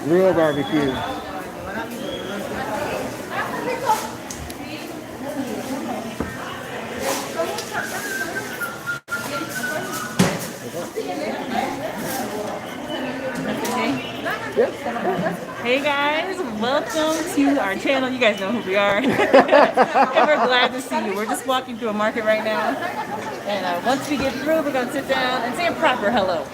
Real barbecue. Hey guys, welcome to our channel. You guys know who we are. And we're glad to see you. We're just walking through a market right now. And once we get through, we're going to sit down and say a proper hello.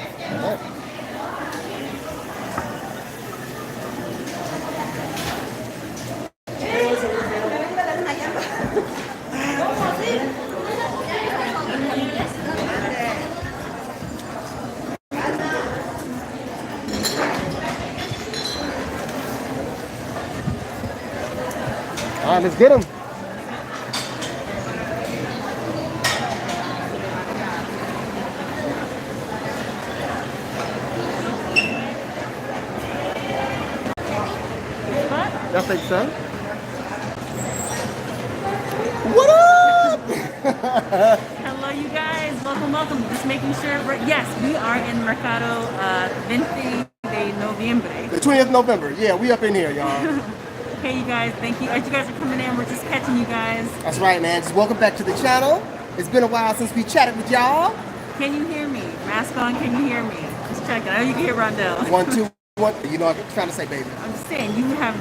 All right, let's get them. Y'all think so? What up? Hello, you guys. Welcome. Just making sure. Yes, we are in Mercado 20 de Noviembre. The 20th of November. Yeah, we up in here, y'all. Hey, you guys. Thank you. As you guys are coming in, we're just catching you guys. That's right, man. Just welcome back to the channel. It's been a while since we chatted with y'all. Can you hear me? Mask on. Can you hear me? Just checking. I know you can hear Rondell. 1, 2, 1. You know what I'm trying to say, baby. I'm just saying, you have,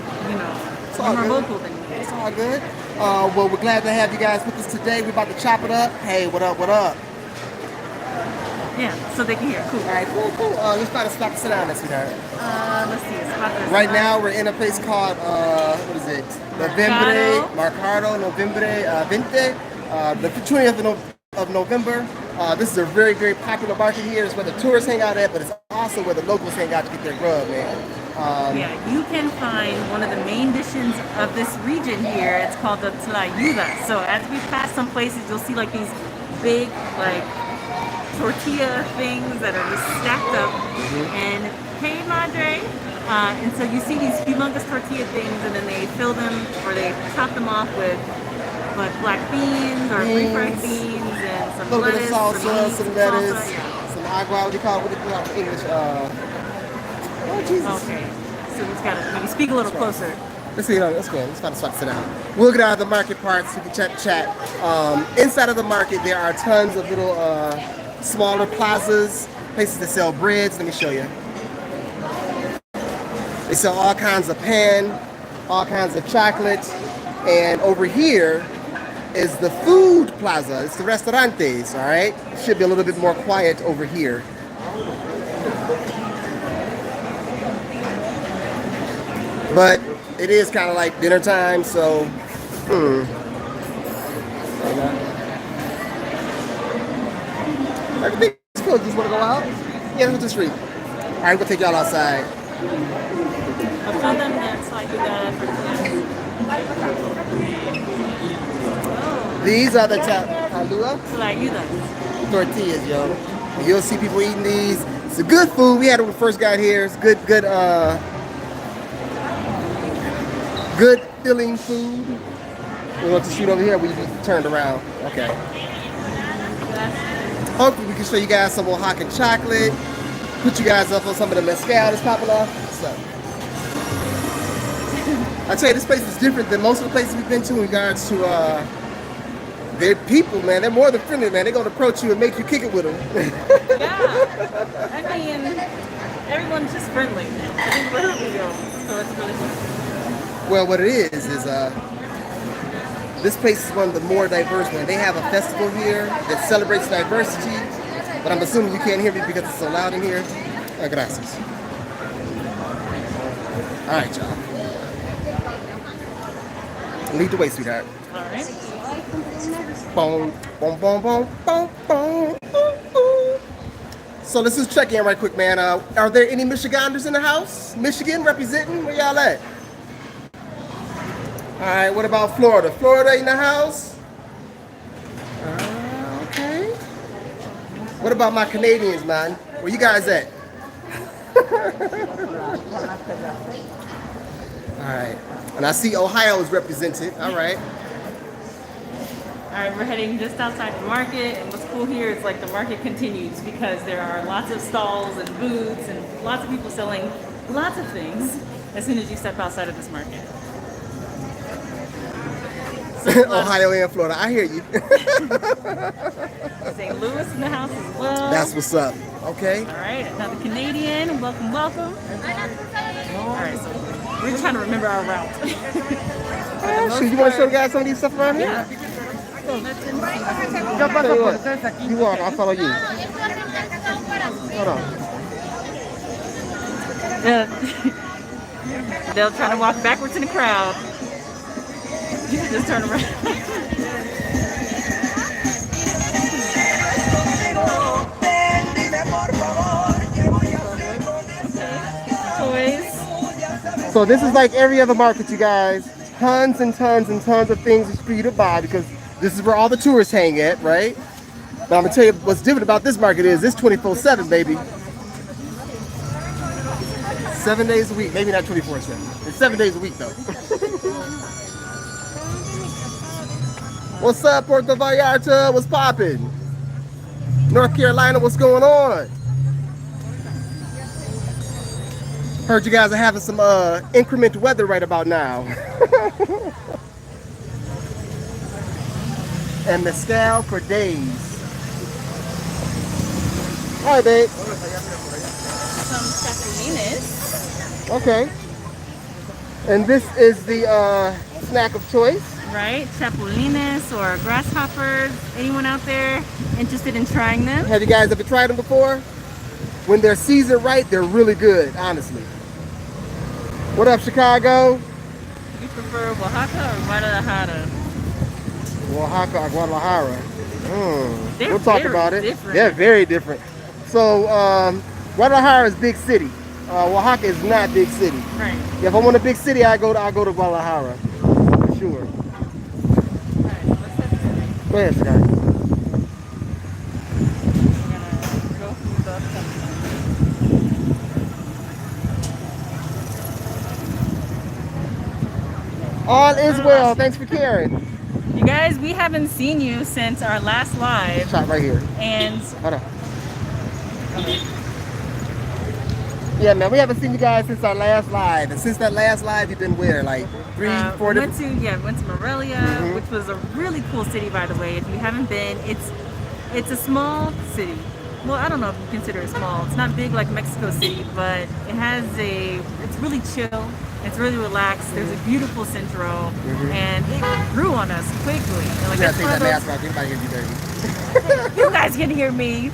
more vocal than me. It's all good. Well, we're glad to have you guys with us today. We're about to chop it up. Hey, what up, what up? Yeah, so they can hear. Cool. All right, cool. Let's find a spot to sit down, sweetheart. Let's see. Right now, we're in a place called, what is it? Mercado Noviembre 20. The 20th of November. This is a very, very popular market here. It's where the tourists hang out at, but it's also where the locals hang out to get their grub, man. Yeah, you can find one of the main dishes of this region here. It's called the tlayuda. So as we pass some places, you'll see like these big, like, tortilla things that are just stacked up. And hey, madre. And so you see these humongous tortilla things, and then they fill them or they top them off with like black beans or refried beans and some little lettuce, bit of salsa, some lettuce, some agua. What do you call it in English? Oh, Jesus. Okay, so we gotta maybe speak a little closer. Let's see. Let's go. Let's find a spot to sit down. We'll get out of the market parts. We can chat. Inside of the market, there are tons of little smaller plazas, places that sell breads. Let me show you. They sell all kinds of pan, all kinds of chocolate, and over here is the food plaza. It's the restaurantes. All right. It should be a little bit more quiet over here. But it is kind of like dinner time, so everything's cool. Just want to go out? Yeah, let's go to the street. All right, we'll take y'all outside. I'll tell them that's like you got These are the tlayuda tortillas, yo. You'll see people eating these. It's a good food. We had it when we first got here. It's good filling food. We want to shoot over here. We turned around. Okay. Hopefully we can show you guys some Oaxacan chocolate. Put you guys up on some of the mezcal that's popping off. So, I tell you, this place is different than most of the places we've been to in regards to their people, man. They're more than friendly, man. They're gonna approach you and make you kick it with them. Yeah. I mean, everyone's just friendly. I think wherever we go, so it's really fun. Well, what it is this place is one of the more diverse ones. They have a festival here that celebrates diversity, but I'm assuming you can't hear me because it's so loud in here. Gracias. All right, y'all. Lead the way, sweetheart. All right. Boom, boom, boom, boom, boom, boom, boom, boom. So let's just check in right quick, man. Are there any Michiganders in the house? Michigan representing? Where y'all at? All right, what about Florida? Florida in the house? Okay. What about my Canadians, man? Where you guys at? All right. And I see Ohio is represented. All right. All right, we're heading just outside the market, and what's cool here is like the market continues because there are lots of stalls and booths and lots of people selling lots of things as soon as you step outside of this market. Ohio and Florida, I hear you. St. Louis in the house as well. That's what's up. Okay. All right, another Canadian. Welcome, welcome. All right, so we're trying to remember our route. So you want to show the guys some of these stuff around here? Yeah. You walk, I'll follow you. Hold on. They'll try to walk backwards in the crowd. You can just turn around. Toys. So this is like every other market, you guys. Tons and tons and tons of things for you to buy because this is where all the tourists hang at, right? But I'm gonna tell you what's different about this market is it's 24/7, baby. 7 days a week, maybe not 24/7. It's 7 days a week though. What's up, Puerto Vallarta? What's poppin'? North Carolina, what's going on? Heard you guys are having some inclement weather right about now. And mezcal for days. Hi, babe. Some chapulines. Okay. And this is the snack of choice. Right, chapulines or grasshoppers. Anyone out there interested in trying them? Have you guys ever tried them before? When they're seasoned right, they're really good, honestly. What up, Chicago? You prefer Oaxaca or Guadalajara? Oaxaca or Guadalajara. They're We'll talk very about it. different. They're very different. So Guadalajara is big city. Oaxaca is not big city. Right. If I want a big city, I go to Guadalajara for sure. Alright, let's set this thing. Go ahead, Scott. We're gonna go through the customs. All is well. Thanks for caring. You guys, we haven't seen you since our last live, Shot right here. and Hold on. Yeah, man, we haven't seen you guys since our last live. And since that last live, you've been where? Like three, four we different... went to Morelia, which was a really cool city, by the way. If you haven't been, it's a small city. Well, I don't know if you consider it small. It's not big like Mexico City, but it's really chill. It's really relaxed. There's a beautiful centro, and it grew on us quickly. And like, You gotta take that mask off. Anybody hear you dirty. you guys can hear me.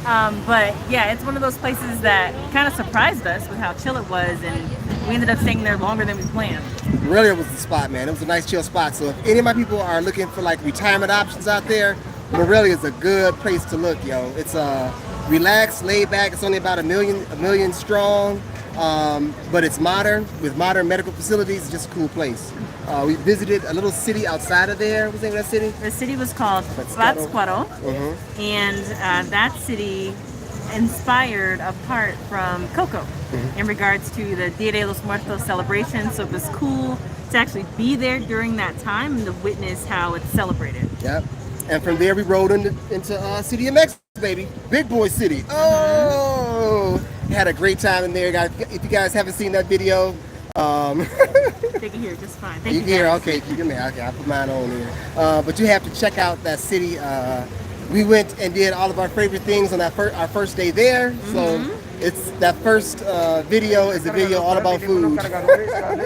But yeah, it's one of those places that kind of surprised us with how chill it was, and we ended up staying there longer than we planned. Morelia was the spot, man. It was a nice chill spot. So if any of my people are looking for like retirement options out there, Morelia is a good place to look, yo. It's relaxed, laid back. It's only about a million strong, but it's modern with modern medical facilities. It's just a cool place. We visited a little city outside of there. What's the name of that city? The city was called Pátzcuaro, and that city inspired a part from Coco in regards to the Dia de los Muertos celebration. So it was cool to actually be there during that time and to witness how it's celebrated. Yep. And from there we rode into City of Mexico, baby. Big boy city. Oh, had a great time in there, guys. If you guys haven't seen that video, They can hear just fine. Thank you you. can hear, Guys. okay, you can hear. Okay, I put mine on here. But you have to check out that city. We went and did all of our favorite things on our first day there. So it's that first video is a video all about food.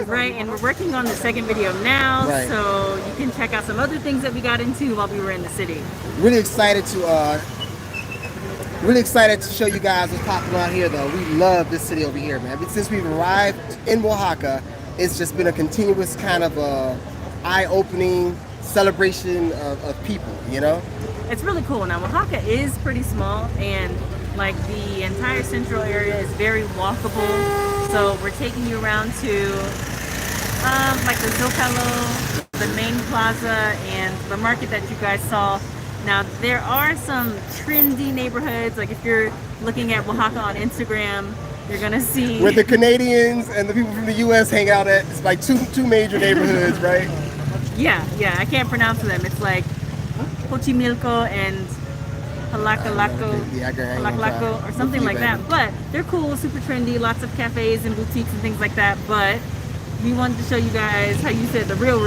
Right, and we're working on the second video now, Right. so you can check out some other things that we got into while we were in the city. Really excited to show you guys what's popping out here, though. We love this city over here, man. Since we've arrived in Oaxaca, it's just been a continuous kind of eye-opening celebration of people, you know? It's really cool. Now, Oaxaca is pretty small, and like the entire central area is very walkable. So we're taking you around to like the Zocalo, the main plaza, and the market that you guys saw. Now, there are some trendy neighborhoods. Like if you're looking at Oaxaca on Instagram, you're gonna see Where the Canadians and the people from the U.S. hang out at. It's like two major neighborhoods, right? Yeah, I can't pronounce them. It's like Xochimilco and Halakalako, Yeah, I ain't gonna try. Halakalako, or Good something for you, like that. baby. But they're cool, super trendy, lots of cafes and boutiques and things like that. But we wanted to show you guys how you said the real.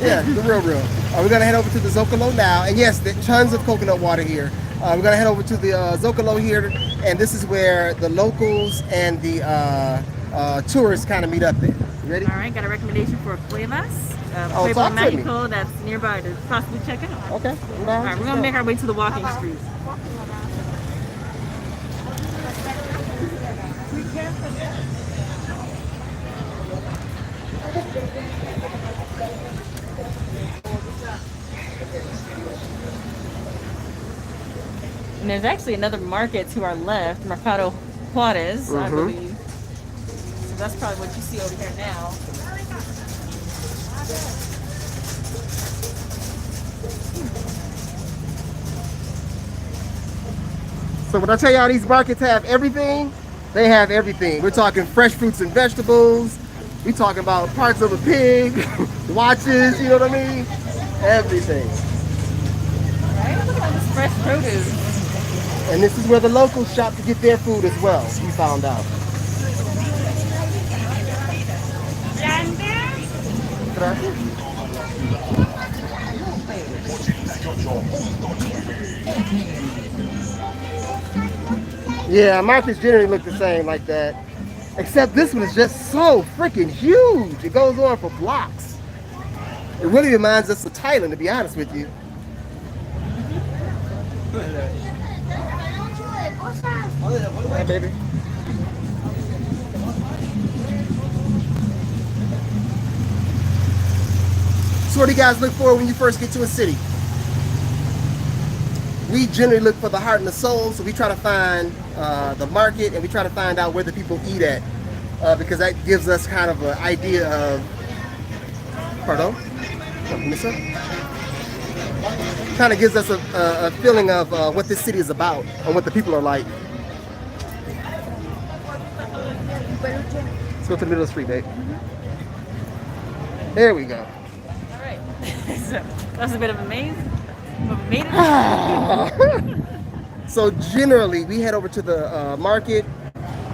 Yeah, the real. We're gonna head over to the Zocalo now, and yes, there's tons of coconut water here. We're gonna head over to the Zocalo here, and this is where the locals and the tourists kind of meet up there. You ready? All right, got a recommendation for Cuevas, Oh, Pueblo talk to me. Mexico that's nearby to possibly check out. Okay. All right, we're gonna make our way to the walking street. And there's actually another market to our left, Mercado Juarez, I believe. So that's probably what you see over here now. So when I tell y'all these markets have everything, they have everything. We're talking fresh fruits and vegetables. We talking about parts of a pig, watches, you know what I mean? Everything. Right? Look at all this fresh produce. And this is where the locals shop to get their food as well, we found out. Yeah, markets generally look the same like that. Except this one is just so freaking huge. It goes on for blocks. It really reminds us of Thailand, to be honest with you. Hi, baby. So what do you guys look for when you first get to a city? We generally look for the heart and the soul, so we try to find the market and we try to find out where the people eat at, because that gives us kind of an idea of, pardon? Kind of gives us a feeling of what this city is about and what the people are like. Let's go to the middle of the street, babe. There we go. All right. So that's a bit of a maze. But we made it. So generally, we head over to the market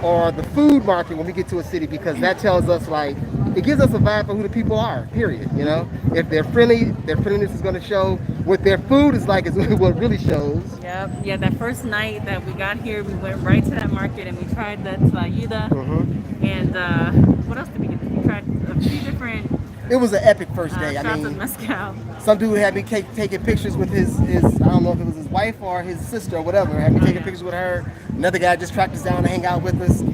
or the food market when we get to a city, because that tells us, like, it gives us a vibe for who the people are, period, you know? If they're friendly, their friendliness is going to show. What their food is like is what really shows. Yep. Yeah, that first night that we got here, we went right to that market and we tried the tlayuda. And what else did we get? We tried a few different It was an epic first day. I shots of mean, mezcal. some dude had me taking pictures with his, I don't know if it was his wife or his sister or whatever, had me taking pictures with her. Another guy just tracked us down to hang out with us.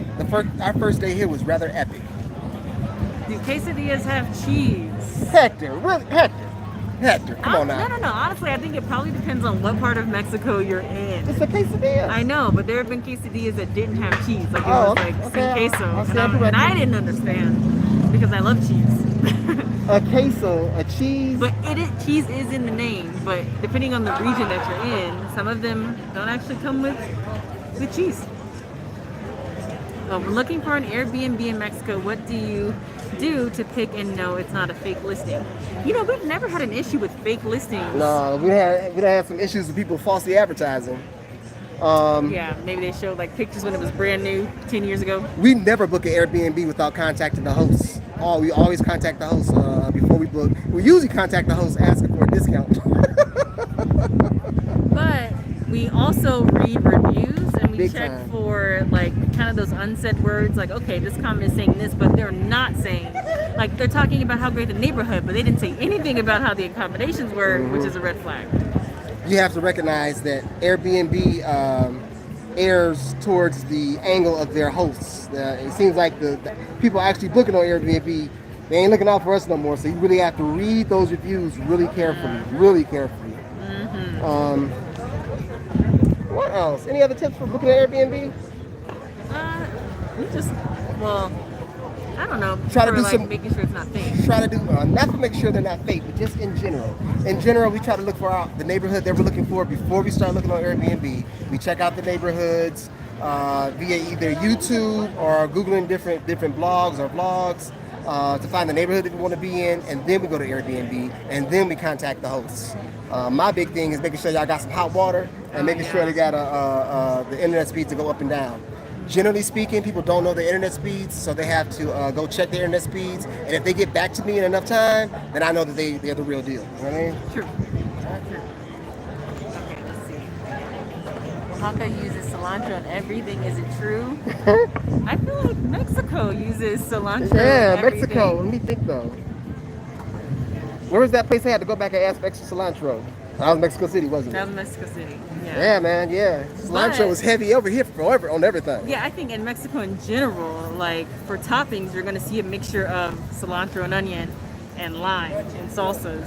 Our first day here was rather epic. Do quesadillas have cheese? Hector, really? Hector, come on now. No. Honestly, I think it probably depends on what part of Mexico you're in. It's a quesadilla. I know, but there have been quesadillas that didn't have cheese. Like it was like okay, sin queso. I'll stand corrected. And I didn't understand because I love cheese. A queso, a cheese. But cheese is in the name, but depending on the region that you're in, some of them don't actually come with cheese. We're looking for an Airbnb in Mexico. What do you do to pick and know it's not a fake listing? You know, we've never had an issue with fake listings. No, we had some issues with people falsely advertising. Yeah, maybe they showed like pictures when it was brand new 10 years ago. We never book an Airbnb without contacting the host. We always contact the host before we book. We usually contact the host asking for a discount. But we also read reviews and we Big check time. for like kind of those unsaid words, like, okay, this comment is saying this, but they're not saying, like, they're talking about how great the neighborhood, but they didn't say anything about how the accommodations were, which is a red flag. You have to recognize that Airbnb airs towards the angle of their hosts. It seems like the people actually booking on Airbnb, they ain't looking out for us no more. So you really have to read those reviews really carefully, really carefully. What else? Any other tips for booking an Airbnb? I don't know. Try to for, do like, some- making sure it's not fake. Try to do, not to make sure they're not fake, but just in general. In general, we try to look for the neighborhood that we're looking for before we start looking on Airbnb. We check out the neighborhoods via either YouTube or Googling different blogs or vlogs. to find the neighborhood that we want to be in, and then we go to Airbnb, and then we contact the hosts. My big thing is making sure y'all got some hot water and making sure they got the internet speeds to go up and down. Generally speaking, people don't know the internet speeds, so they have to go check their internet speeds. And if they get back to me in enough time, then I know that they're the real deal. You know what I mean? True. True. Okay, let's see. Oaxaca uses cilantro and everything. Is it true? I feel like Mexico uses cilantro. Yeah, and everything. Mexico. Let me think though. Where was that place I had to go back and ask for extra cilantro? That was Mexico City, wasn't it? That was Mexico City. Yeah. Yeah, man. Yeah, cilantro was heavy over here on everything. Yeah, I think in Mexico in general, like for toppings, you're gonna see a mixture of cilantro and onion and lime and salsas.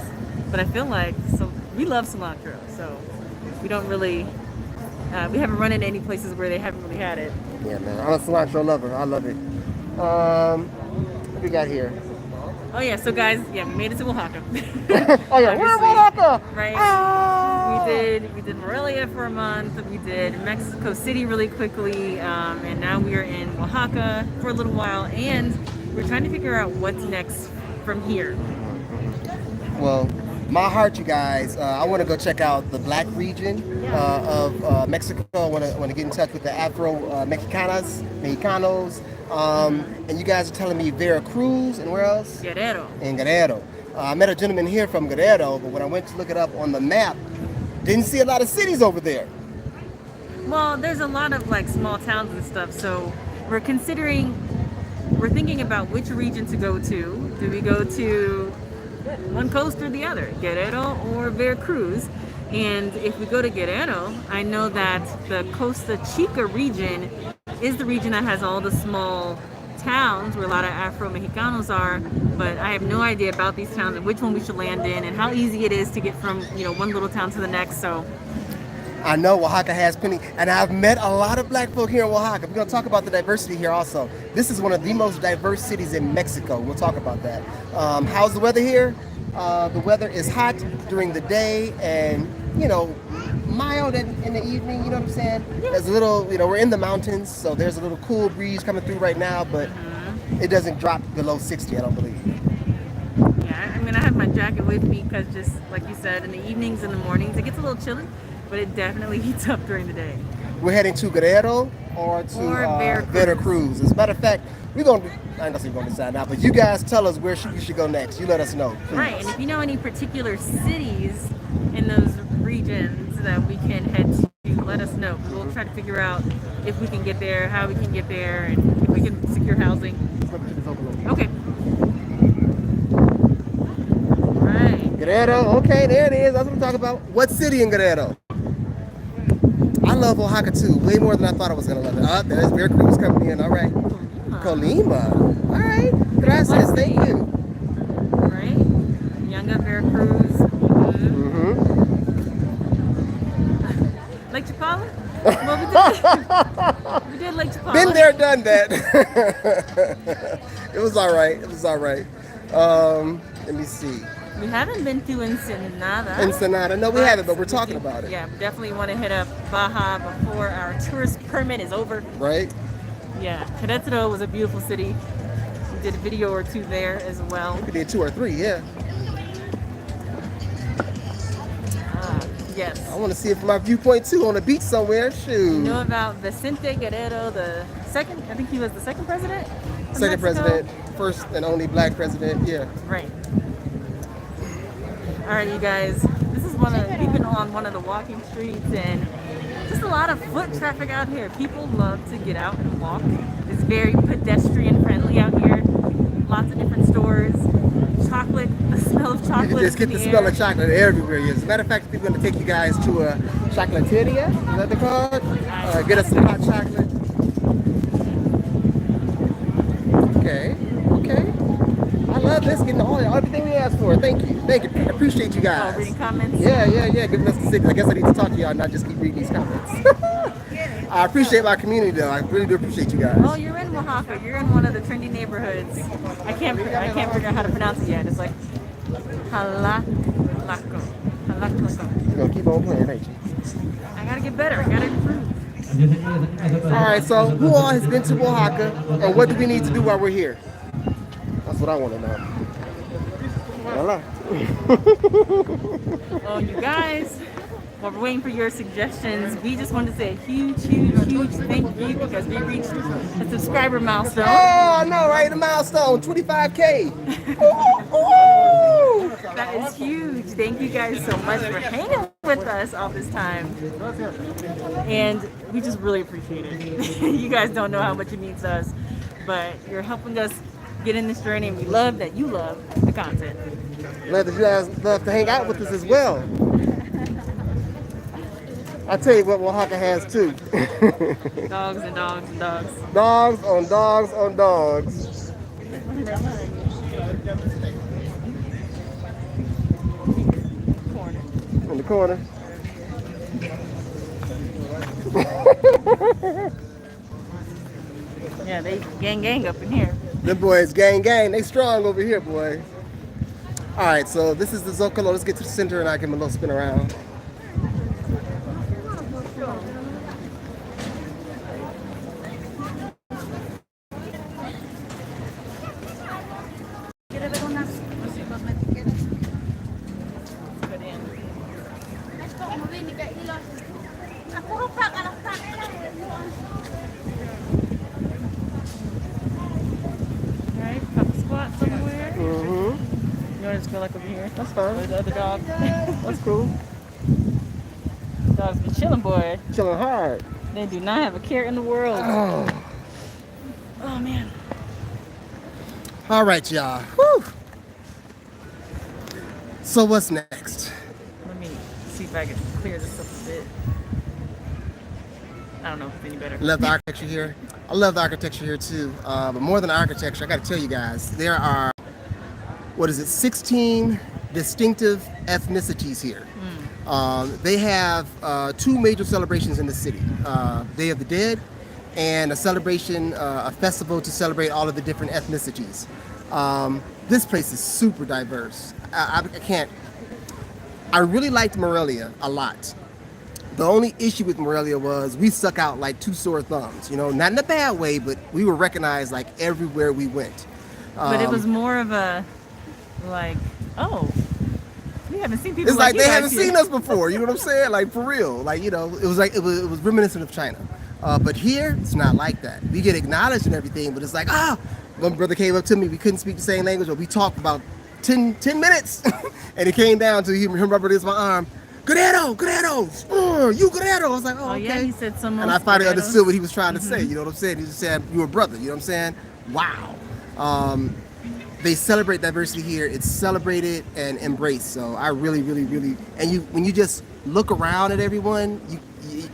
But I feel like we love cilantro, so we don't really. We haven't run into any places where they haven't really had it. Yeah, man. I'm a cilantro lover. I love it. What we got here? Oh yeah, so guys, yeah, we made it to Oaxaca. Oh yeah, we're in Oaxaca. Right. Ah! We did Morelia for a month. We did Mexico City really quickly, and now we are in Oaxaca for a little while, and we're trying to figure out what's next from here. Well, my heart, you guys. I want to go check out the black region of Mexico. I want to get in touch with the Afro Mexicanos. And you guys are telling me Veracruz and where else? Guerrero. In Guerrero. I met a gentleman here from Guerrero, but when I went to look it up on the map, didn't see a lot of cities over there. Well, there's a lot of like small towns and stuff, so we're thinking about which region to go to. Do we go to one coast or the other, Guerrero or Veracruz? And if we go to Guerrero, I know that the Costa Chica region is the region that has all the small towns where a lot of Afro-Mexicanos are, but I have no idea about these towns and which one we should land in and how easy it is to get from one little town to the next. So I know Oaxaca has plenty, and I've met a lot of black folk here in Oaxaca. We're going to talk about the diversity here also. This is one of the most diverse cities in Mexico. We'll talk about that. How's the weather here? The weather is hot during the day and, mild in the evening, you know what I'm saying? There's a little, we're in the mountains, so there's a little cool breeze coming through right now, but it doesn't drop below 60, I don't believe. Yeah, I mean, I have my jacket with me because just like you said, in the evenings and the mornings, it gets a little chilly, but it definitely heats up during the day. We're heading to Guerrero or to Veracruz. As a matter of fact, I ain't gonna say we're gonna decide now, but you guys tell us where we should go next. You let us know, please. Right, and if you know any particular cities in those regions that we can head to, let us know. We'll try to figure out if we can get there, how we can get there, and if we can secure housing. Okay. Right. Guerrero, okay, there it is. That's what I'm talking about. What city in Guerrero? I love Oaxaca too, way more than I thought I was gonna love it. There's Veracruz coming in. All right. Colima. All right. Gracias. Thank you. Right. Yanga, Veracruz. Lake Chapala? Well, we did Lake Chapala. Been there, done that. It was all right. Let me see. We haven't been to Ensenada. Ensenada. No, we haven't, but we're talking about it. Yeah, definitely want to hit up Baja before our tourist permit is over. Right? Yeah. Querétaro was a beautiful city. We did a video or two there as well. We did 2 or 3, yeah. Yes. I want to see it from my viewpoint too, on the beach somewhere. Shoot. You know about Vicente Guerrero, the second, I think he was the second president? Second president, first and only black president, yeah. Right. All right, you guys, we've been on one of the walking streets and just a lot of foot traffic out here. People love to get out and walk. It's very pedestrian friendly out here. Lots of different stores. Chocolate, the smell of chocolate. You just get the smell of chocolate everywhere. As a matter of fact, we're going to take you guys to a chocolateria. Is that what they're called? Get us some hot chocolate. Okay. I love this, getting everything we asked for. Thank you. I appreciate you guys. Reading comments? Yeah. Giving us the signal. I guess I need to talk to y'all, not just keep reading these comments. I appreciate my community, though. I really do appreciate you guys. Oh, you're in Oaxaca. You're in one of the trendy neighborhoods. I can't figure out how to pronounce it yet. It's like Jalaclaco. You're going to keep on playing, ain't you? I got to get better. I got to improve. All right, so who all has been to Oaxaca, and what do we need to do while we're here? what I want to know. Voila. Oh, you guys, while we're waiting for your suggestions, we just wanted to say a huge, huge, huge thank you because we reached a subscriber milestone. Oh, I know, right? The milestone, 25K. That is huge. Thank you guys so much for hanging with us all this time. And we just really appreciate it. You guys don't know how much it means to us, but you're helping us get in this journey, and we love that you love the content. Glad that you guys love to hang out with us as well. I tell you what Oaxaca has too. Dogs and dogs and dogs. Dogs on dogs on dogs. Corner. In the corner. Yeah, they gang up in here. Them boys gang. They strong over here, boy. All right, so this is the Zocalo. Let's get to the center and I give him a little spin around. Alright, pop a squat somewhere. You want to just go like over here? That's fine. Where's the other dog? That's cool. Dogs be chilling, boy. Chilling hard. They do not have a care in the world. Oh man. All right, y'all. Whew. So what's next? Let me see if I can clear this up a bit. I don't know if it's any better. Love the architecture here. I love the architecture here too. But more than architecture, I got to tell you guys, there are, 16 distinctive ethnicities here. They have 2 major celebrations in the city. Day of the Dead and a celebration, a festival to celebrate all of the different ethnicities. This place is super diverse. I really liked Morelia a lot. The only issue with Morelia was we stuck out like 2 sore thumbs, you know, not in a bad way, but we were recognized like everywhere we went. But it was more of a, like, oh, we haven't seen people It's like they you haven't guys seen here. us before, you know what I'm saying? Like for real, like, you know, it was reminiscent of China. But here, it's not like that. We get acknowledged and everything, but it's like, one brother came up to me, we couldn't speak the same language, but we talked about 10 minutes, and it came down to him rubbing against my arm. Guerrero, you Guerrero. I was like, oh, okay. Yeah, he said someone. And I finally understood what he was trying to say, you know what I'm saying? He just said, you're a brother, you know what I'm saying? Wow. They celebrate diversity here. It's celebrated and embraced. So I really, really, really, and when you just look around at everyone,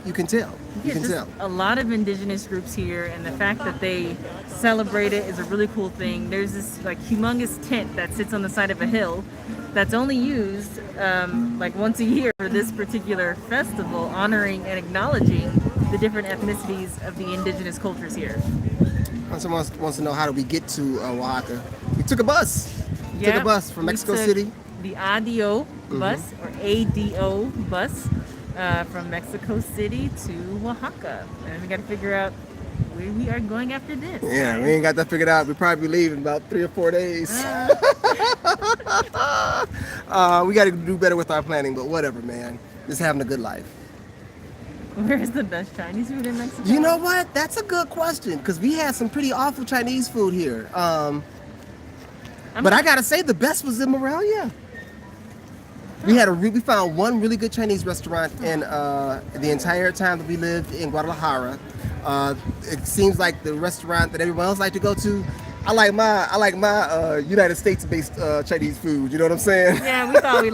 you can tell. You can tell. A lot of indigenous groups here, and the fact that they celebrate it is a really cool thing. There's this like humongous tent that sits on the side of a hill that's only used like once a year for this particular festival, honoring and acknowledging the different ethnicities of the indigenous cultures here. Someone wants to know, how do we get to Oaxaca? We took a bus. Took a bus from Mexico City. The ADO bus, or ADO bus, from Mexico City to Oaxaca. And we got to figure out where we are going after this. Yeah, we ain't got that figured out. We'll probably be leaving in about 3 or 4 days. We got to do better with our planning, but whatever, man. Just having a good life. Where's the best Chinese food in Mexico? You know what? That's a good question, because we had some pretty awful Chinese food here. But I gotta say, the best was in Morelia. We found one really good Chinese restaurant in the entire time that we lived in Guadalajara. It seems like the restaurant that everyone else liked to go to. I like my United States-based Chinese food. You know what I'm saying? Yeah, we thought we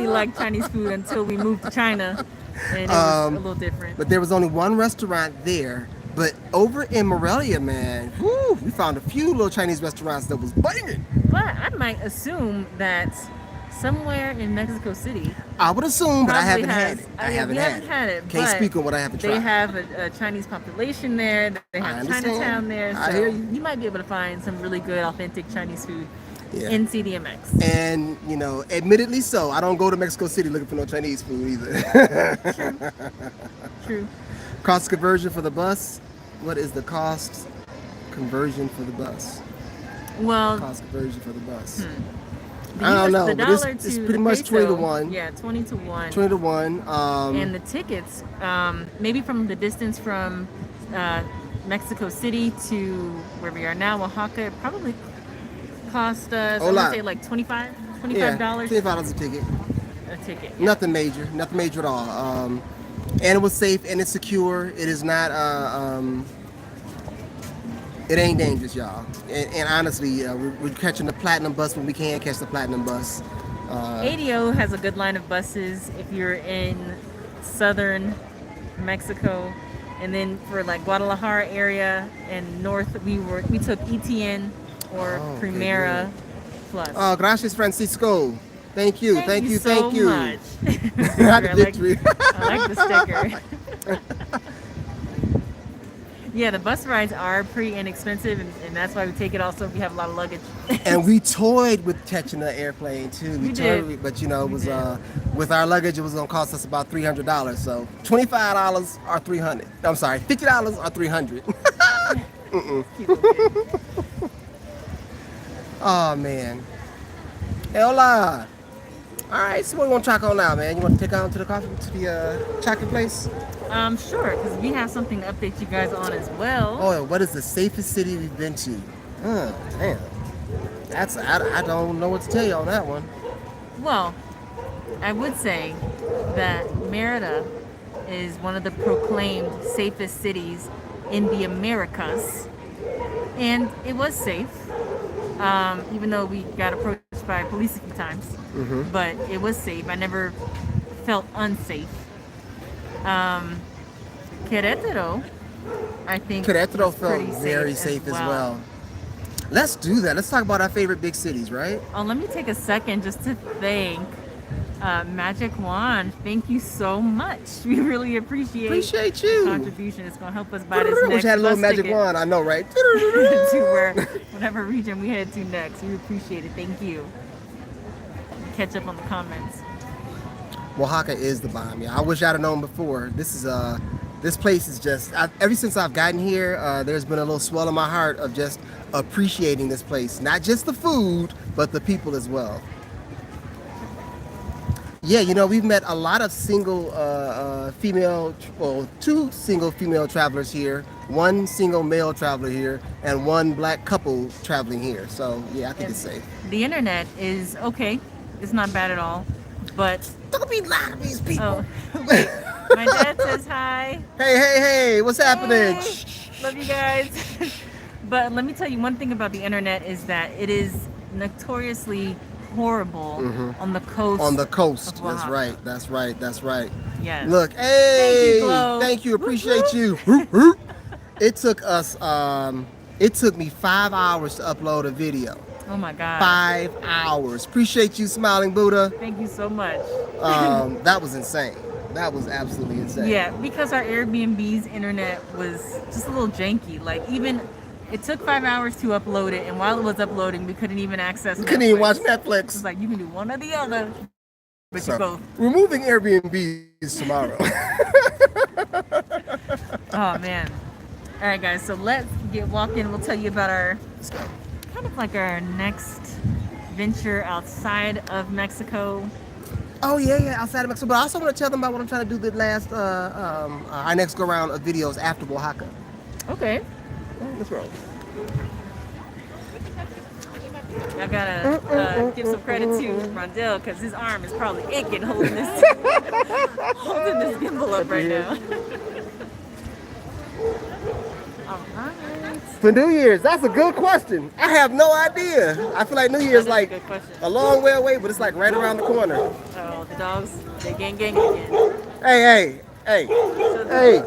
liked Chinese food until we moved to China, and it was a little different. But there was only one restaurant there. But over in Morelia, man, we found a few little Chinese restaurants that was banging. But I might assume that somewhere in Mexico City, I would assume, but I haven't has, had it. I haven't had it. Can't speak on what I haven't tried. They have a Chinese population there. They have Chinatown there. So I hear you. You might be able to find some really good, authentic Chinese food in CDMX. And, you know, admittedly so, I don't go to Mexico City looking for no Chinese food either. True. Cost conversion for the bus. What is the cost conversion for the bus? Well, cost conversion for the bus. the I don't know, the but dollar it's to pretty the much 20 to peso, 1. Yeah, 20 to 1. 20 to 1. And the tickets, maybe from the distance from Mexico City to where we are now, Oaxaca, it probably cost us, I want to say like $25. Yeah, $25 a ticket. A ticket. Nothing major at all. And it was safe and it's secure. It is not. It ain't dangerous, y'all. And honestly, we're catching the platinum bus when we can catch the platinum bus. ADO has a good line of buses if you're in southern Mexico, and then for like Guadalajara area and north, we took ETN or Primera Plus. Oh, gracias, Francisco. Thank you. Thank you Much. Not the victory. I like the sticker. Yeah, the bus rides are pretty inexpensive, and that's why we take it also if we have a lot of luggage. And we toyed with catching the airplane too. We toyed, but you know, it was with our luggage, it was gonna cost us about $300. So $25 or $300. I'm sorry, $50 or $300. Oh man. Hey, hola. All right, so what you want to talk on now, man? You want to take on to the chocolate place? Sure, because we have something to update you guys on as well. Oh, what is the safest city we've been to? Damn. I don't know what to tell you on that one. Well, I would say that Merida is one of the proclaimed safest cities in the Americas, and it was safe, even though we got approached by police a few times. But it was safe. I never felt unsafe. Querétaro, I think Querétaro felt pretty very safe as well. Let's do that. Let's talk about our favorite big cities, right? Oh, let me take a second just to thank Magic Wand. Thank you so much. We really appreciate you. The contribution. It's going to help us buy this next We had a little bus magic ticket wand, I know, right? to whatever region we head to next. We appreciate it. Thank you. Catch up on the comments. Oaxaca is the bomb. Yeah, I wish I'd have known before. This place is just. Ever since I've gotten here, there's been a little swell in my heart of just appreciating this place. Not just the food, but the people as well. Yeah, you know, we've met a lot of single female, well, 2 single female travelers here, 1 single male traveler here, and 1 black couple traveling here. So yeah, I think it's safe. The internet is okay. It's not bad at all, but don't be lying to these people. Oh, wait. My dad says hi. Hey, what's happening? Hey, love you guys. But let me tell you one thing about the internet is that it is notoriously horrible on the coast. On the coast. That's right. Yes. Look, hey, thank you, appreciate you. It took us it took me 5 hours to upload a video. Oh my God. 5 hours. Appreciate you, Smiling Buddha. Thank you so much. That was insane. That was absolutely insane. Yeah, because our Airbnb's internet was just a little janky. Like it took 5 hours to upload it, and while it was uploading, we couldn't even access Netflix. Couldn't even watch Netflix. It's like you can do one or the other, but so, you both. We're moving Airbnbs tomorrow. Oh man. All right, guys. So let's get walking. We'll tell you about our kind of like our next venture outside of Mexico. Oh yeah, outside of Mexico. But I also want to tell them about what I'm trying to do the last our next go round of videos after Oaxaca. Okay. Let's roll. I gotta give some credit to Rondell because his arm is probably aching holding this gimbal up right now. All right. For New Year's, that's a good question. I have no idea. I feel like New Year's like a long way away, but it's like right around the corner. Oh, the dogs, they gang again. Hey. Hey. Hey.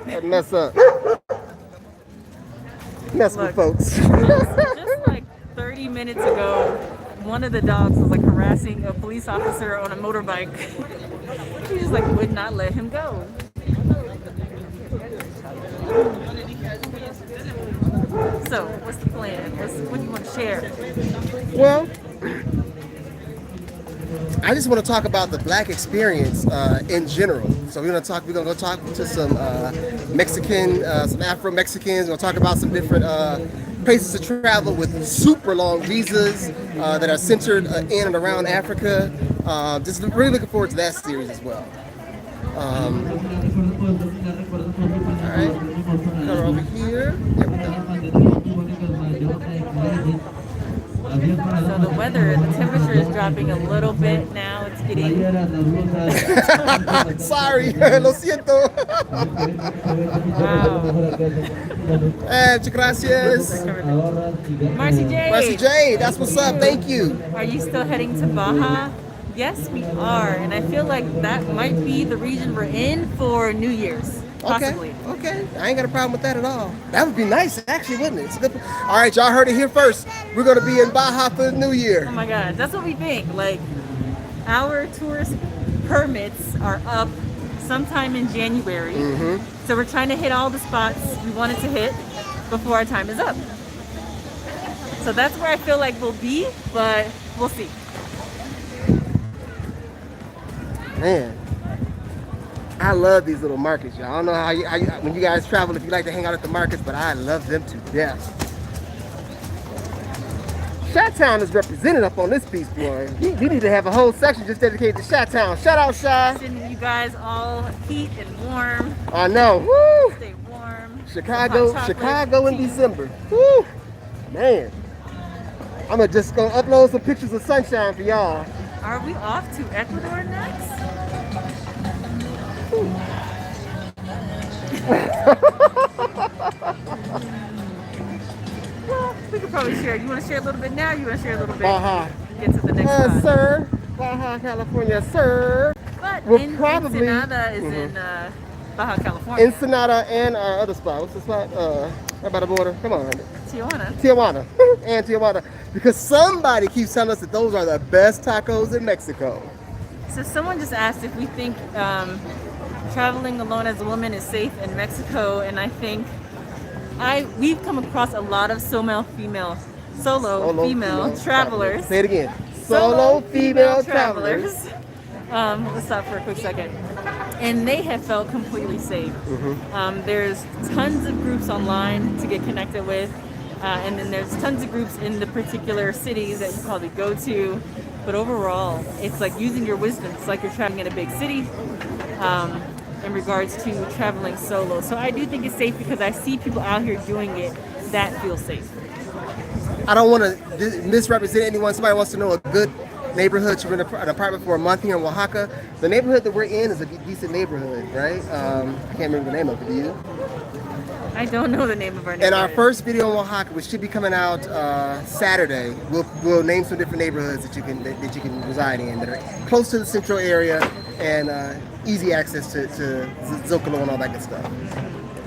That mess up. Mess with folks. Just like 30 minutes ago, one of the dogs was like harassing a police officer on a motorbike. He just like would not let him go. So, what's the plan? What do you want to share? Well, I just want to talk about the Black experience in general. So we're gonna go talk to some Mexican, some Afro-Mexicans. We're gonna talk about some different places to travel with super long visas that are centered in and around Africa. Just really looking forward to that series as well. All right, color over here. There we go. So the weather, the temperature is dropping a little bit now. It's getting. Sorry, lo siento. Wow. Muchas gracias. Marcy Jade. Marcy Jade, that's what's up. Thank you. Are you still heading to Baja? Yes, we are, and I feel like that might be the region we're in for New Year's, possibly. Okay. I ain't got a problem with that at all. That would be nice, actually, wouldn't it? It's a good. All right, y'all heard it here first. We're gonna be in Baja for the New Year. Oh my God, that's what we think. Like, our tourist permits are up sometime in January, so we're trying to hit all the spots we wanted to hit before our time is up. So that's where I feel like we'll be, but we'll see. Man, I love these little markets, y'all. I don't know how you, when you guys travel, if you like to hang out at the markets, but I love them to death. Chi-Town is represented up on this piece, boy. We need to have a whole section just dedicated to Chi-Town. Shout out, Chi. Sending you guys all heat and warm. I know. Woo! Stay warm. Chicago in December. Woo! Man. I'm just gonna upload some pictures of sunshine for y'all. Are we off to Ecuador next? Well, we could probably share. You want to share a little bit now? You want to share a little bit? Baja. Get to the next spot. Sir. Baja, California, sir. But We'll probably Ensenada is in Baja California. Ensenada and our other spot. What's the spot? Right by the border. Come on. Tijuana. And Tijuana. Because somebody keeps telling us that those are the best tacos in Mexico. So someone just asked if we think traveling alone as a woman is safe in Mexico, and I think we've come across a lot of solo female travelers. Say it again. Solo female travelers. Let's stop for a quick second. And they have felt completely safe. There's tons of groups online to get connected with. And then there's tons of groups in the particular cities that you probably go to. But overall, it's like using your wisdom. It's like you're traveling in a big city in regards to traveling solo. So I do think it's safe because I see people out here doing it that feel safe. I don't want to misrepresent anyone. Somebody wants to know a good neighborhood to rent an apartment for a month here in Oaxaca. The neighborhood that we're in is a decent neighborhood, right? I can't remember the name of it. Do you? I don't know the name of our neighborhood. And our first video in Oaxaca, which should be coming out Saturday, we'll name some different neighborhoods that you can reside in that are close to the central area and easy access to Zocalo and all that good stuff.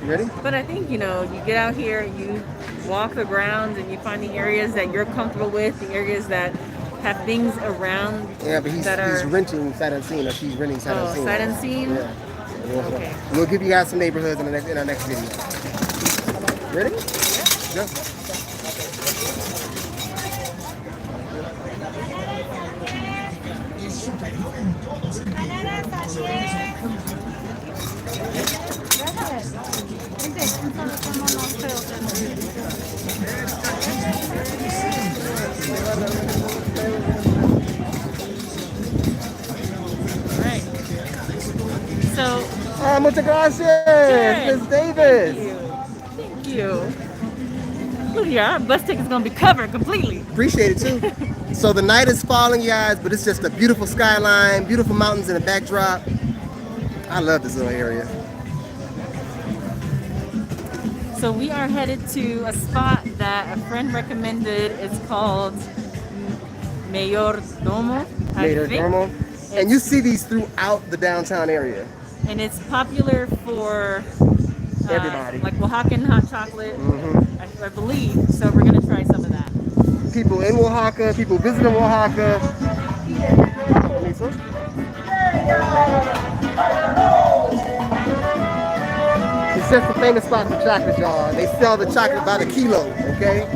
You ready? But I think, you get out here, you walk the grounds, and you find the areas that you're comfortable with, the areas that have things around. Yeah, but he's renting sight unseen, or she's renting sight unseen. Sight unseen? Yeah. Okay. We'll give you guys some neighborhoods in our next video. Ready? Yeah. Go. Alright. So, muchas gracias, Ms. Davis. Thank you. Look here, our bus ticket's gonna be covered completely. Appreciate it too. So the night is falling, guys, but it's just a beautiful skyline, beautiful mountains in the backdrop. I love this little area. So we are headed to a spot that a friend recommended. It's called Mayordomo. Mayordomo. And you see these throughout the downtown area. And it's popular for everybody. Like Oaxacan hot chocolate, I believe. So we're gonna try some of that. People in Oaxaca, people visiting Oaxaca. It's just a famous spot for chocolate, y'all. They sell the chocolate by the kilo, okay?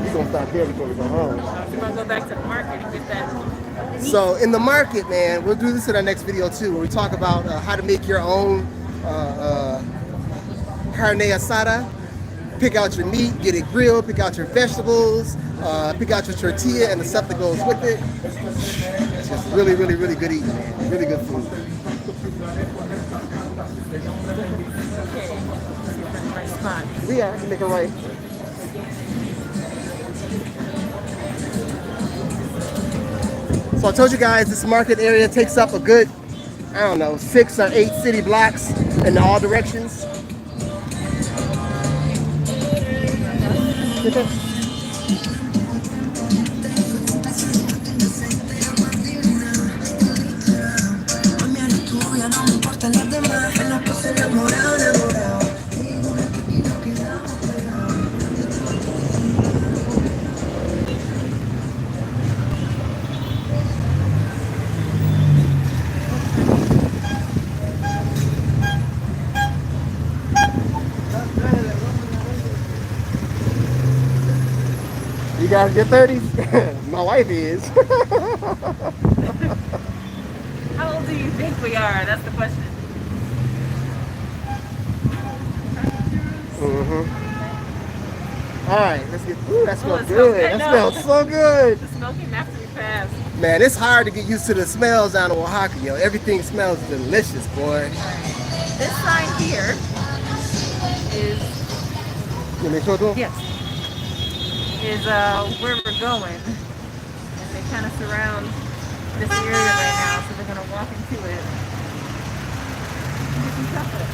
We're gonna stop here before we go home. We're gonna go back to the market and get that. So in the market, man, we'll do this in our next video too, where we talk about how to make your own carne asada. Pick out your meat, get it grilled, pick out your vegetables, pick out your tortilla and the stuff that goes with it. It's just really, really, really good eating, man. Really good food. Okay. Right spot. Yeah, I can make it right. So I told you guys this market area takes up a good, I don't know, 6 or 8 city blocks in all directions. You guys get 30s? My wife is. How old do you think we are? That's the question. All right, let's get. Ooh, that smells it good. smells- I That know. smells so good. The smoking after we pass. Man, it's hard to get used to the smells down in Oaxaca, yo. Everything smells delicious, boy. This sign here is You make sure to? yes. Is where we're going. And they kind of surround this area right now, so we're gonna walk into it. Get some chocolate.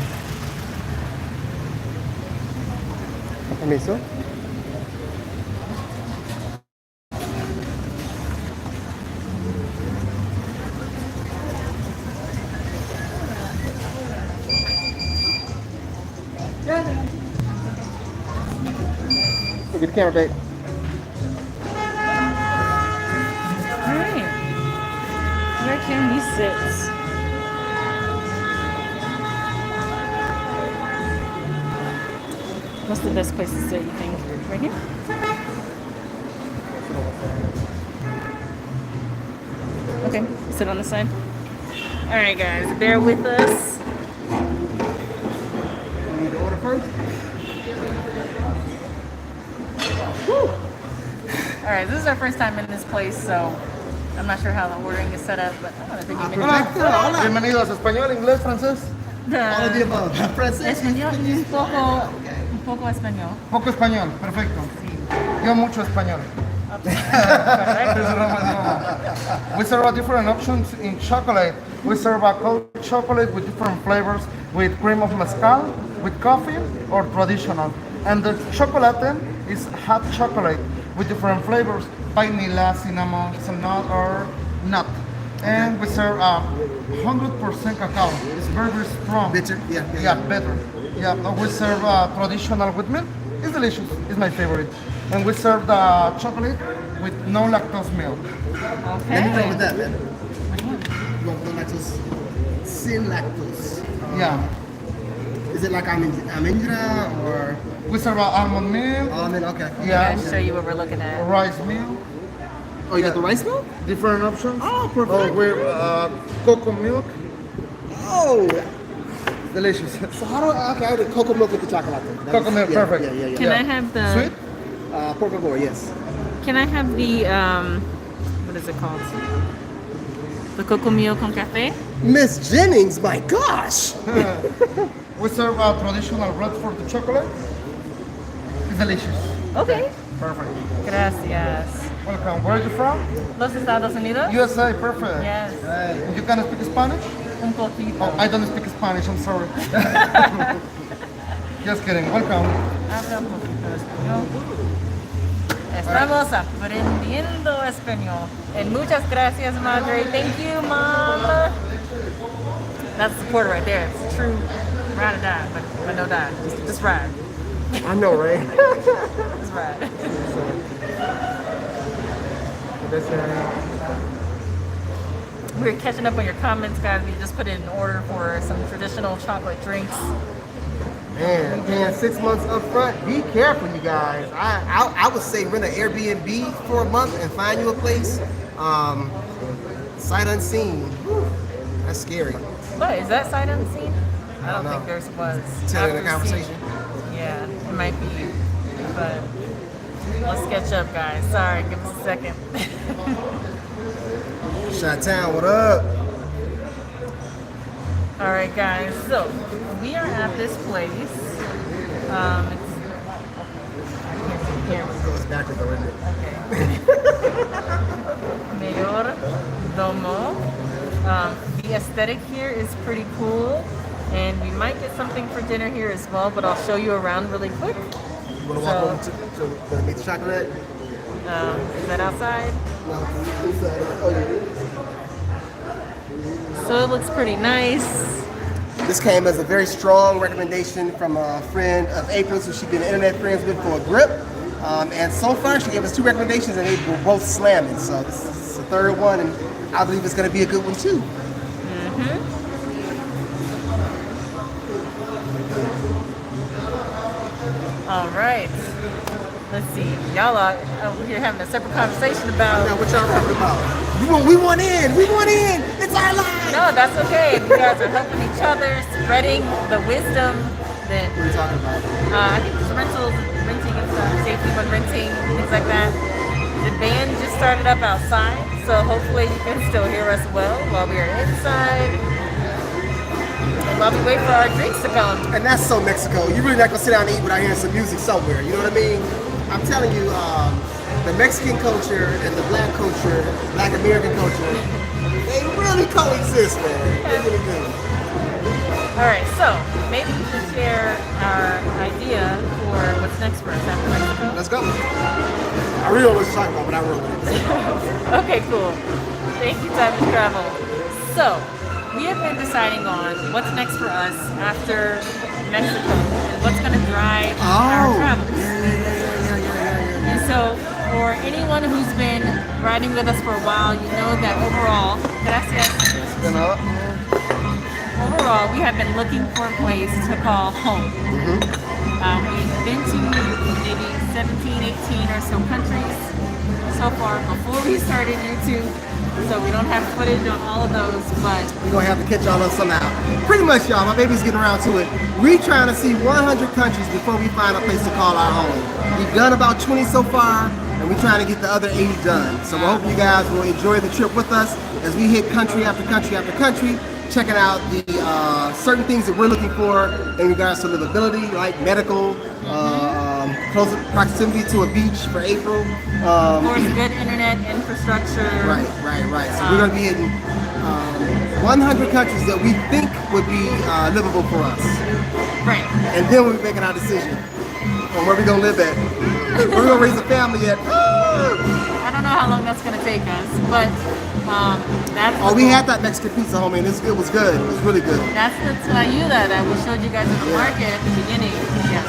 I mean, so? Look at the camera, babe. Alright. Where can we sit? What's the best place to sit, you think? Right here? Okay, sit on the side. Alright guys, bear with us. You need to order first? Alright, this is our first time in this place, so I'm not sure how the ordering is set up, but I don't think you can Hola, hola. Bienvenidos, español, inglés, francés. All of the above. Francés. Español y un poco español. Poco español, perfecto. Yo mucho español. We serve different options in chocolate. We serve a cold chocolate with different flavors, with cream of mezcal, with coffee, or traditional. And the chocolate is hot chocolate with different flavors, vanilla, cinnamon, hazelnut, or nut. And we serve 100% cacao. It's very, very strong. Bitter? Yeah. Yeah, better. Yeah, we serve traditional with milk. It's delicious. It's my favorite. And we serve the chocolate with no lactose milk. Let me go Okay. with that, man. You want no lactose? Sin lactose. Yeah. Is it like almendra or We serve almond milk, almond? Okay. yeah, I'll show you what we're looking at. rice milk, Oh, you got the rice milk? different options. Oh, perfect. With cocoa milk. Oh, Delicious. so how do I order cocoa milk with the chocolate? Cocoa milk, yeah, perfect. Yeah. Can I have the Sweet? Por favor, yes. Can I have the what is it called? The cocoa meal con café? Miss Jennings, my gosh. We serve traditional red for the chocolate. It's delicious. Okay. Perfect. Gracias. Welcome. Where are you from? Los Estados Unidos? USA, perfect. Yes. You can speak Spanish? Un poquito. Oh, I don't speak Spanish, I'm sorry. Just kidding. Welcome. Habla un poquito de español. Estamos aprendiendo español. And muchas gracias, Madre. Thank you, Mom. That's support right there. It's true ride or die, but no die. Just ride. I know, right? Just ride. We're catching up on your comments, guys. We just put in an order for some traditional chocolate drinks. Man, paying 6 months up front. Be careful, you guys. I would say rent an Airbnb for a month and find you a place. Sight unseen. Whew, that's scary. What is that sight unseen? I don't know. think there's was. Tell you in the After seeing- conversation. Yeah, it might be. But let's catch up, guys. Sorry, give us a second. Chi-Town, what up? All right, guys. So we are at this place. It's It's backwards though, isn't it? okay. Mayor Domo. The aesthetic here is pretty cool, and we might get something for dinner here as well. But I'll show you around really quick. You want to walk over to meet the chocolate? Is that outside? No, inside. Oh, yeah. So it looks pretty nice. This came as a very strong recommendation from a friend of April's who she's been internet friends with for a grip. And so far she gave us 2 recommendations and they were both slamming. So this is the 3rd one and I believe it's going to be a good one too. All right. Let's see. Y'all are over here having a separate conversation about. Now what y'all talking about? We want in! We want in! It's our life! No, that's okay. If you guys are helping each other, spreading the wisdom, then What are you talking about? I think it's renting and stuff, safety when renting, things like that. The band just started up outside, so hopefully you can still hear us well while we are inside. And while we wait for our drinks to come. And that's so Mexico. You're really not gonna sit down and eat without hearing some music somewhere. You know what I mean? I'm telling you, the Mexican culture and the Black culture, Black American culture, they really coexist, man. They really do. All right, so maybe we should share our idea for what's next for us after Mexico. Let's go. I really don't know what you're talking about, but I wrote it. Okay, cool. Thank you, Time to Travel. So, we have been deciding on what's next for us after Mexico and what's going to drive our travels. And so, for anyone who's been riding with us for a while, you know that overall, gracias. Overall, we have been looking for a place to call home. We've been to maybe 17, 18 or so countries so far before we started YouTube. So we don't have footage on all of those, but We're gonna have to catch y'all up somehow. Pretty much, y'all, my baby's getting around to it. We trying to see 100 countries before we find a place to call our home. We've done about 20 so far, and we're trying to get the other 80 done. So we're hoping you guys will enjoy the trip with us as we hit country after country after country, checking out the certain things that we're looking for in regards to livability, like medical, close proximity to a beach for April. of course, good internet infrastructure. Right. So we're going to be in 100 countries that we think would be livable for us. Right. And then we're making our decision on where we're going to live at. We're going to raise a family at. I don't know how long that's going to take us, but that's Oh, we had that Mexican pizza, homie, and it was good. It was really good. That's the tlayuda that we showed you guys in the market at the beginning. Yes.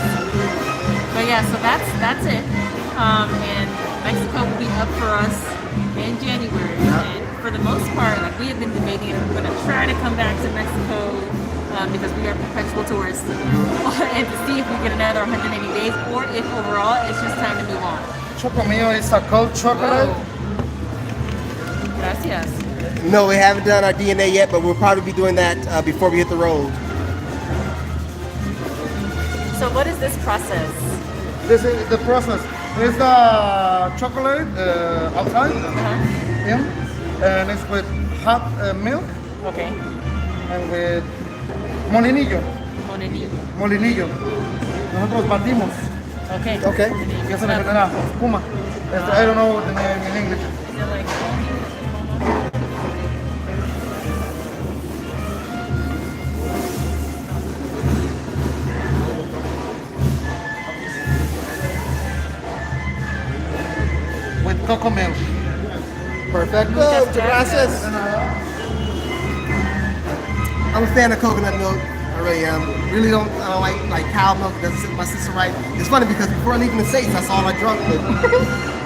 But yeah, so that's it. And Mexico will be up for us in January. And for the most part, like we have been debating if we're going to try to come back to Mexico because we are perpetual tourists, and to see if we get another 180 days, or if overall it's just time to move on. Choco Mio is a cold chocolate. Gracias. No, we haven't done our DNA yet, but we'll probably be doing that before we hit the road. So what is this process? This is the process. It's the chocolate outside, in, and it's with hot milk Okay. and with molinillo. Molinillo. Nosotros batimos Okay. Okay. y eso le genera espuma. I don't know the name in English. Is it like With cocoa milk. Perfecto. Muchas Muchas gracias. I'm a fan of coconut milk. I really am. Really don't. I don't like cow milk. It doesn't sit with my system right. It's funny because before leaving the States, that's all I drunk.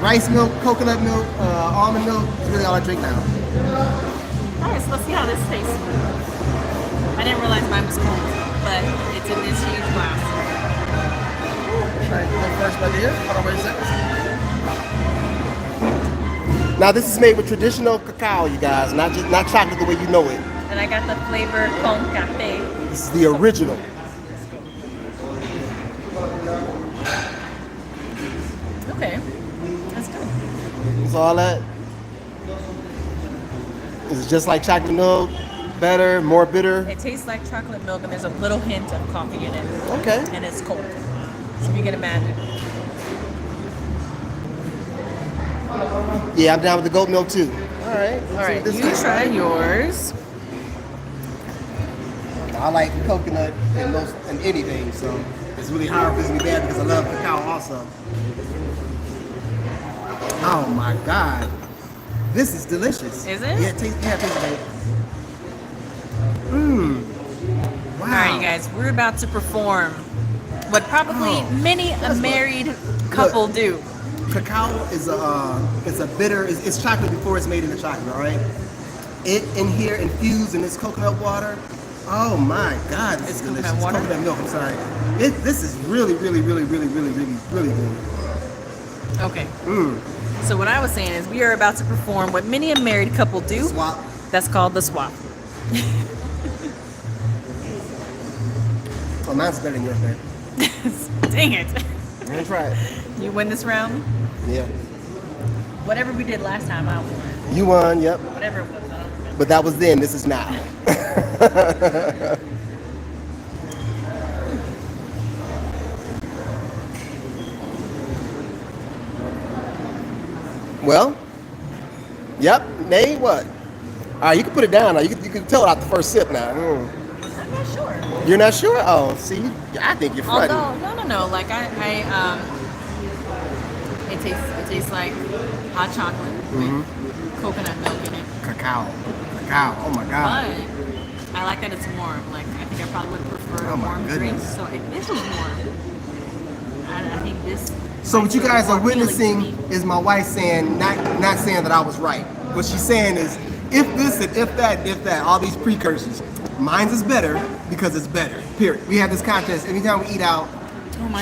Rice milk, coconut milk, almond milk. It's really all I drink now. Alright, so let's see how this tastes. I didn't realize mine was cold, but it's in this huge glass. Try to go first right here. Hold on, wait a second. Now this is made with traditional cacao, you guys, not chocolate the way you know it. And I got the flavor con café. This is the original. Okay, that's good. It's all that. It's just like chocolate milk, better, more bitter. It tastes like chocolate milk, and there's a little hint of coffee in it. Okay. And it's cold. So if you can imagine. Yeah, I'm down with the goat milk too. All right. All right, you try yours. I like coconut in anything, so it's really hard for me bad because I love cacao also. Oh my God, this is delicious. Is it? Yeah, taste it. Mmm. Wow. All right, you guys, we're about to perform what probably many a married couple do. Cacao is a bitter. It's chocolate before it's made into chocolate. All right. It in here infused in this coconut water. Oh my God, this is delicious. Coconut water? Coconut milk. I'm sorry. This is really good. Okay. So what I was saying is we are about to perform what many a married couple do. Swap. That's called the swap. Oh, mine's better than yours, man. Dang it. I'm gonna try it. You win this round? Yeah. Whatever we did last time, I won. You won. Yep. Whatever it was. I don't remember. But that was then. This is now. Well, yep, Nay, what? All right, you can put it down now. You can tell it out the first sip now. I'm not sure. You're not sure? Oh, see, I think you're funny. Although, no. Like it tastes like hot chocolate with coconut milk in it. Cacao. Oh my God. But I like that it's warm. Like I think I probably would prefer Oh a my warm drink. goodness. So if this was warm, I think this. So what you guys are more appealing to witnessing me. is my wife saying, not saying that I was right. What she's saying is, if this and if that, all these precursors, mine's is better because it's better. Period. We have this contest. Anytime we eat out,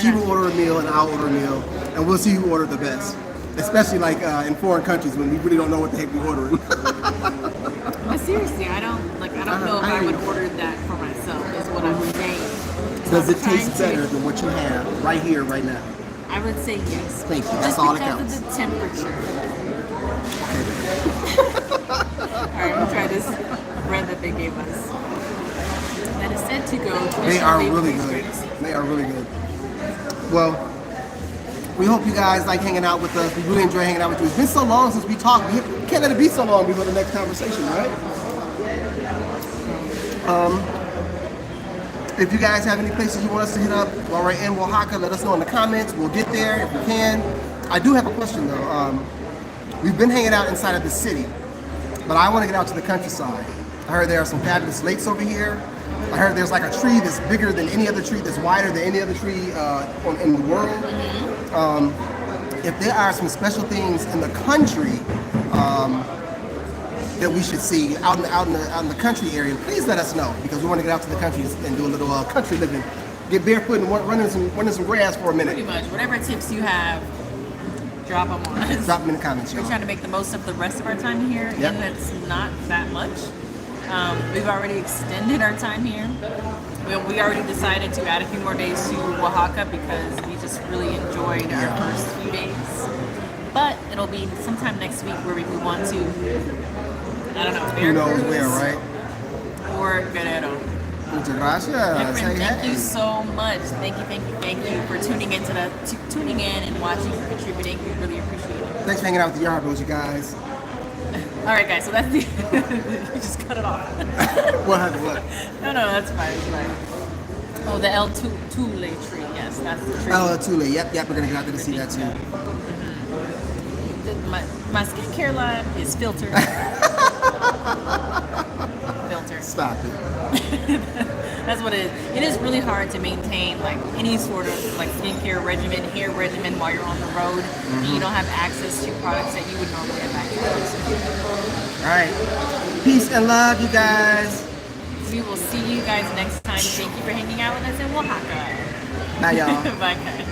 she will order a meal and I'll order a meal, and we'll see who ordered the best. Especially like in foreign countries when we really don't know what the heck we're ordering. But seriously, I don't know if I would order that for myself. Is what I'm saying. So Does I'm it taste trying better than what you have right here, right now? I would say yes. Thank you. That's Just all that because counts. of the temperature. Alright, we'll try this bread that they gave us. That is said to go to They are really good. They are really good. Well, we hope you guys like hanging out with us. We really enjoy hanging out with you. It's been so long since we talked. We can't let it be so long before the next conversation, right? If you guys have any places you want us to hit up while we're in Oaxaca, let us know in the comments. We'll get there if we can. I do have a question though. We've been hanging out inside of the city, but I want to get out to the countryside. I heard there are some fabulous lakes over here. I heard there's like a tree that's bigger than any other tree, that's wider than any other tree in the world. If there are some special things in the country that we should see out in the country area, please let us know, because we want to get out to the country and do a little country living. Get barefoot and run in some grass for a minute. Pretty much. Whatever tips you have, drop them on us. Drop them in the comments, We're y'all. trying to make the most of the rest of our time here, Yep. and that's not that much. We've already extended our time here. We already decided to add a few more days to Oaxaca because we just really enjoyed our first few days. But it'll be sometime next week where we move on to, I don't know, Who knows Veracruz where, right? or Guerrero. Muchas gracias. My friend, Hey, thank hey. you so much. Thank you for tuning in tuning in and watching and contributing. We really appreciate it. Thanks for hanging out with the Yard Bros, you guys. All right, guys. So that's the. You just cut it off. What happened? What? No, that's fine. It's fine. Oh, the El Tule tree. Yes, that's the tree. Oh, too late. Yep. We're gonna get out there to see that too. My skincare line is filtered. Filtered. Stop it. That's what it is. It is really hard to maintain like any sort of like skincare regimen, hair regimen while you're on the road and you don't have access to products that you would normally have access to. All right. Peace and love, you guys. We will see you guys next time. Thank you for hanging out with us in Oaxaca. Bye, y'all. Bye, guys.